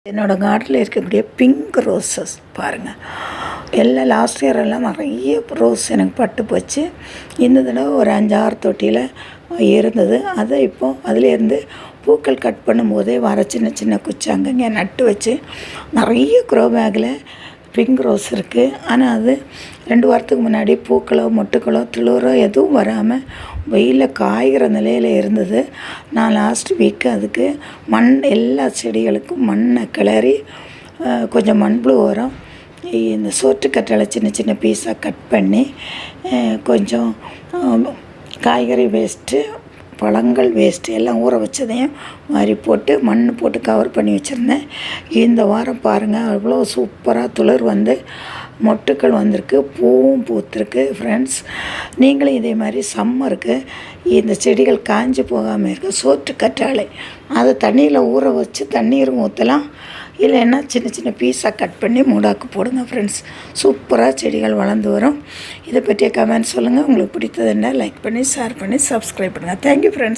என்னோடய கார்டனில் இருக்கக்கூடிய பிங்க் ரோஸஸ் பாருங்கள். எல்லாம் லாஸ்ட் இயர் எல்லாம் நிறைய ரோஸ் எனக்கு பட்டு போச்சு. இந்த தடவை ஒரு 5-6 தொட்டியில் இருந்தது. அதை இப்போது அதுலேருந்து பூக்கள் கட் பண்ணும்போதே வர சின்ன சின்ன குச்சி அங்கங்கே நட்டு வச்சு நிறைய க்ரோ பேக்கில் பிங்க் ரோஸ் இருக்குது. ஆனால் அது 2 வாரத்துக்கு முன்னாடி பூக்களோ மொட்டுக்களோ துளிரோ எதுவும் வராமல் வெயிலில் காய்கிற நிலையில் இருந்தது. நான் லாஸ்ட் வீக்கு அதுக்கு எல்லா செடிகளுக்கும் மண்ணை கிளறி கொஞ்சம் மண்புழு உரம், இந்த சோற்றுக்கற்றாழை சின்ன சின்ன பீஸாக கட் பண்ணி கொஞ்சம் காய்கறி வேஸ்ட்டு, பழங்கள் வேஸ்ட்டு எல்லாம் ஊற வச்சதையும் மாதிரி போட்டு மண் போட்டு கவர் பண்ணி வச்சுருந்தேன். இந்த வாரம் பாருங்கள் அவ்வளோ சூப்பராக துளிர் வந்து மொட்டுக்கள் வந்திருக்கு, பூவும் பூத்துருக்கு. ஃப்ரெண்ட்ஸ், நீங்களும் இதே மாதிரி சம்மருக்கு இந்த செடிகள் காஞ்சி போகாமல் இருக்க சோற்றுக்கற்றாழை அதை தண்ணியில் ஊற வச்சு தண்ணீரும் ஊற்றலாம், இல்லைன்னா சின்ன சின்ன பீஸாக கட் பண்ணி மூடாக்கு போடுங்க. ஃப்ரெண்ட்ஸ், சூப்பராக செடிகள் வளர்ந்து வரும். இதை பற்றிய கமெண்ட் சொல்லுங்கள். உங்களுக்கு பிடித்ததுன்னா லைக் பண்ணி ஷேர் பண்ணி சப்ஸ்கிரைப் பண்ணுங்கள். Thank you friends.